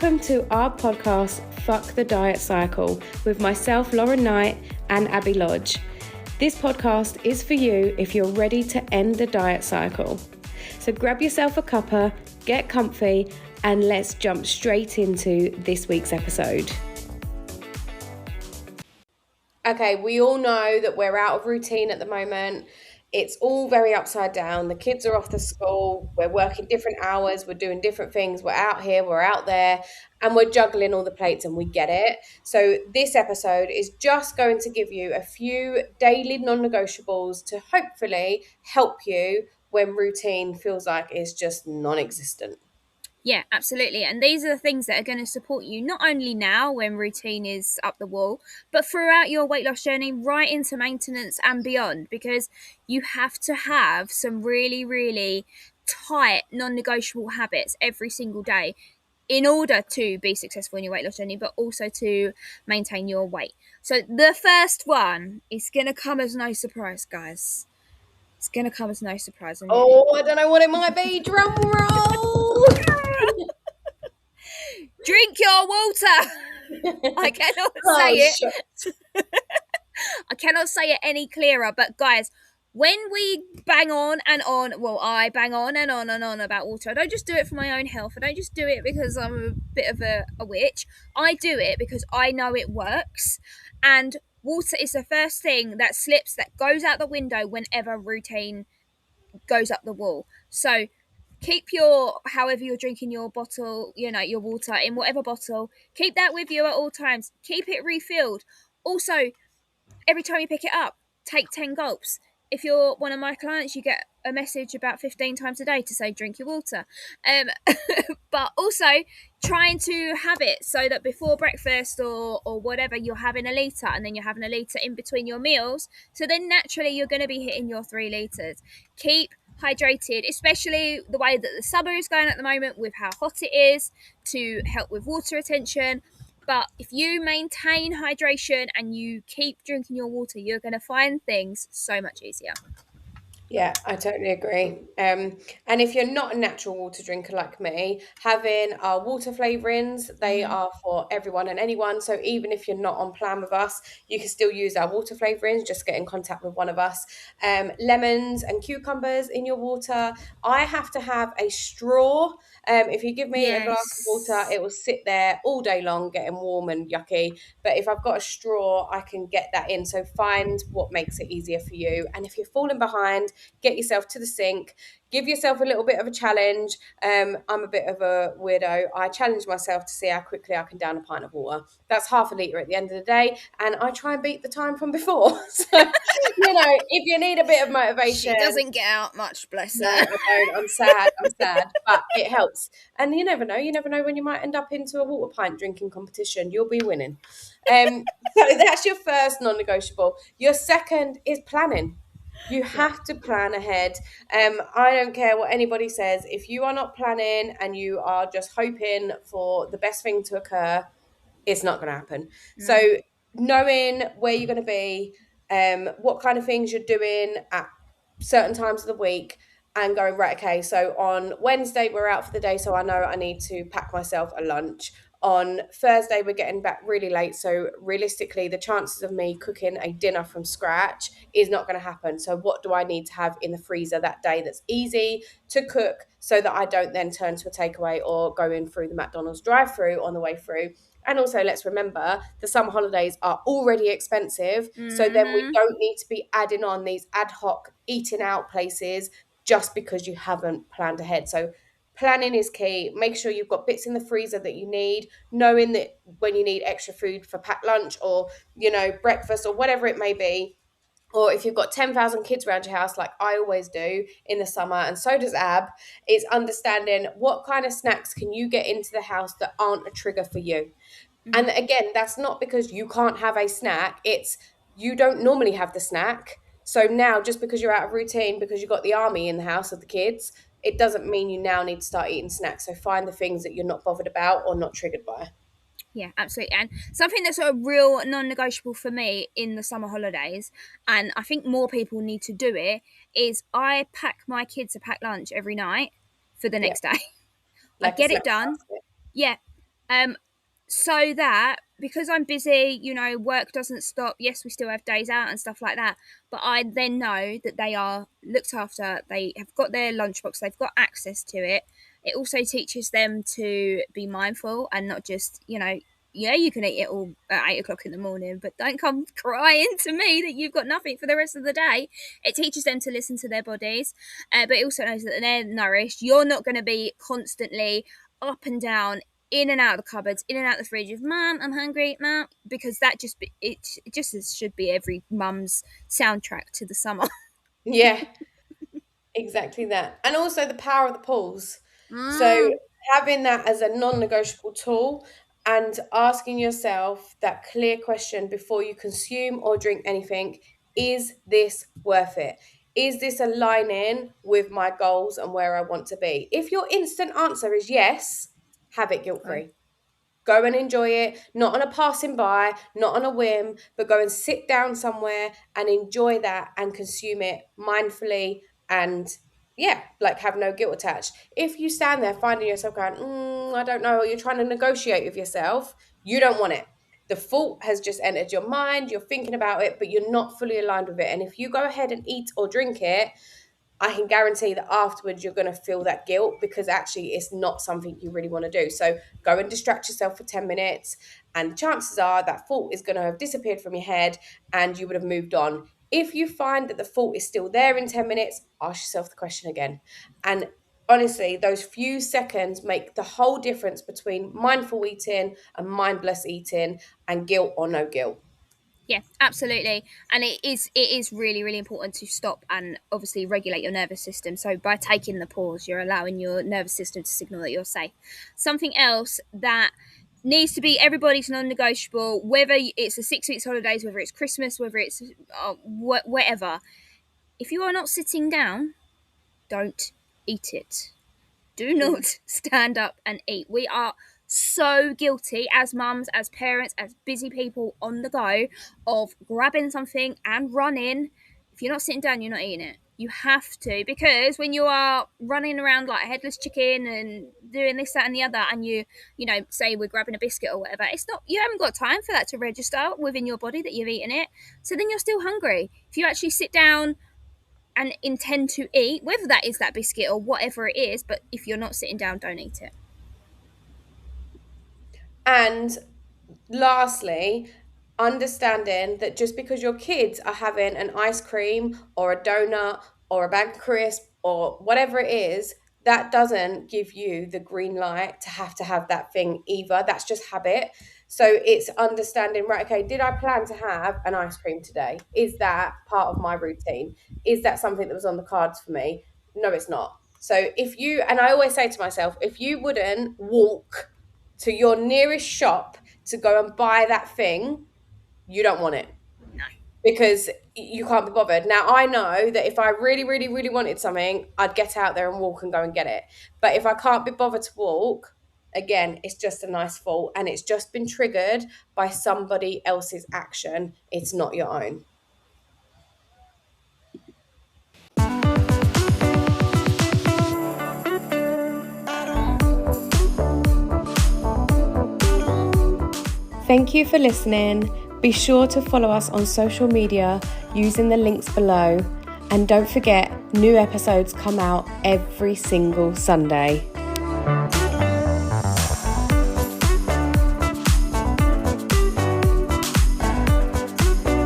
Welcome to our podcast, Fuck the Diet Cycle, with myself, Lauren Knight, and Abby Lodge. This podcast is for you if you're ready to end the diet cycle. So grab yourself a cuppa, get comfy, and let's jump straight into this week's episode. Okay, we all know that we're out of routine at the moment. It's all very upside down. The kids are off to school. We're working different hours. We're doing different things. We're out here, we're out there, and we're juggling all the plates, and we get it. So this episode is just going to give you a few daily non-negotiables to hopefully help you when routine feels like it's just non-existent. Yeah, absolutely. And these are the things that are going to support you not only now when routine is up the wall, but throughout your weight loss journey, right into maintenance and beyond, because you have to have some really, really tight, non-negotiable habits every single day in order to be successful in your weight loss journey, but also to maintain your weight. So the first one is going to come as no surprise, guys. It's going to come as no surprise. Oh, I don't know what it might be. Drum roll! Drink your water. I cannot say it. I cannot say it any clearer. But guys, when we bang on and on, well, I bang on and on about water. I don't just do it for my own health. I don't just do it because I'm a bit of a witch. I do it because I know it works. And water is the first thing that slips, that goes out the window whenever routine goes up the wall. So keep however you're drinking your bottle, your water in whatever bottle, keep that with you at all times. Keep it refilled. Also, every time you pick it up, take 10 gulps. If you're one of my clients, you get a message about 15 times a day to say drink your water. But also trying to have it so that before breakfast or whatever, you're having a litre, and then you're having a litre in between your meals. So then naturally you're going to be hitting your 3 litres. Keep hydrated, especially the way that the summer is going at the moment with how hot it is, to help with water retention. But if you maintain hydration and you keep drinking your water, you're going to find things so much easier. Yeah, I totally agree. And if you're not a natural water drinker like me, having our water flavourings, they are for everyone and anyone. So even if you're not on plan with us, you can still use our water flavourings. Just get in contact with one of us. Lemons and cucumbers in your water. I have to have a straw. If you give me a glass of water, it will sit there all day long getting warm and yucky. But if I've got a straw, I can get that in. So find what makes it easier for you. And if you're falling behind, get yourself to the sink, give yourself a little bit of a challenge. I'm a bit of a weirdo. I challenge myself to see how quickly I can down a pint of water. That's half a litre at the end of the day, and I try and beat the time from before. So, if you need a bit of motivation. She doesn't get out much, bless her. No, I don't. I'm sad, but it helps. And you never know when you might end up into a water pint drinking competition. You'll be winning. So that's your first non-negotiable. Your second is planning. You have to plan ahead. I don't care what anybody says. If you are not planning and you are just hoping for the best thing to occur, it's not going to happen. So knowing where you're going to be, what kind of things you're doing at certain times of the week, and going, right, okay, so on Wednesday we're out for the day, so I know I need to pack myself a lunch. On Thursday, we're getting back really late. So realistically, the chances of me cooking a dinner from scratch is not going to happen. So what do I need to have in the freezer that day that's easy to cook so that I don't then turn to a takeaway or go in through the McDonald's drive-through on the way through? And also, let's remember, the summer holidays are already expensive. So then we don't need to be adding on these ad hoc eating out places just because you haven't planned ahead. So planning is key. Make sure you've got bits in the freezer that you need, knowing that when you need extra food for packed lunch or, breakfast or whatever it may be. Or if you've got 10,000 kids around your house, like I always do in the summer, and so does Ab, is understanding what kind of snacks can you get into the house that aren't a trigger for you. And again, that's not because you can't have a snack. It's you don't normally have the snack. So now, just because you're out of routine, because you've got the army in the house of the kids, it doesn't mean you now need to start eating snacks. So find the things that you're not bothered about or not triggered by. Yeah, absolutely. And something that's a real non-negotiable for me in the summer holidays, and I think more people need to do it, is I pack my kids a packed lunch every night for the next day. I get it done. Yeah. So that because I'm busy, work doesn't stop. Yes, we still have days out and stuff like that, but I then know that they are looked after. They have got their lunchbox, they've got access to it. It also teaches them to be mindful and not just, yeah, you can eat it all at 8 o'clock in the morning, but don't come crying to me that you've got nothing for the rest of the day. It teaches them to listen to their bodies, but it also knows that they're nourished. You're not going to be constantly up and down, in and out of the cupboards, in and out of the fridge of "Mum, I'm hungry, Mum," because that it just should be every mum's soundtrack to the summer. Yeah, exactly that. And also the power of the pause. So Mm. having that as a non-negotiable tool and asking yourself that clear question before you consume or drink anything, is this worth it? Is this aligning with my goals and where I want to be? If your instant answer is yes, have it Go. guilt-free. Go and enjoy it, not on a passing by, not on a whim, but go and sit down somewhere and enjoy that and consume it mindfully and yeah, like have no guilt attached. If you stand there finding yourself going, I don't know, or you're trying to negotiate with yourself, you don't want it. The thought has just entered your mind, you're thinking about it, but you're not fully aligned with it. And if you go ahead and eat or drink it, I can guarantee that afterwards you're going to feel that guilt because actually it's not something you really want to do. So go and distract yourself for 10 minutes, and chances are that thought is going to have disappeared from your head and you would have moved on. If you find that the thought is still there in 10 minutes, ask yourself the question again. And honestly, those few seconds make the whole difference between mindful eating and mindless eating and guilt or no guilt. Yeah, absolutely. And it is really, really important to stop and obviously regulate your nervous system. So by taking the pause, you're allowing your nervous system to signal that you're safe. Something else that needs to be everybody's non-negotiable, whether it's a 6 weeks holidays, whether it's Christmas, whether it's whatever. If you are not sitting down, don't eat it. Do Mm. not stand up and eat. We are so guilty as mums, as parents, as busy people on the go of grabbing something and running. If you're not sitting down, you're not eating it. You have to, because when you are running around like a headless chicken and doing this, that, and the other, and say we're grabbing a biscuit or whatever, it's not. You haven't got time for that to register within your body that you've eaten it. So then you're still hungry. If you actually sit down and intend to eat, whether that is that biscuit or whatever it is, but if you're not sitting down, don't eat it. And lastly, understanding that just because your kids are having an ice cream or a donut or a bag of crisp or whatever it is, that doesn't give you the green light to have that thing either. That's just habit. So it's understanding, right, okay, did I plan to have an ice cream today? Is that part of my routine? Is that something that was on the cards for me? No, it's not. So and I always say to myself, if you wouldn't walk to your nearest shop to go and buy that thing, you don't want it No. because you can't be bothered. Now, I know that if I really, really, really wanted something, I'd get out there and walk and go and get it. But if I can't be bothered to walk, again, it's just a nice thought and it's just been triggered by somebody else's action. It's not your own. Thank you for listening. Be sure to follow us on social media using the links below. And don't forget, new episodes come out every single Sunday.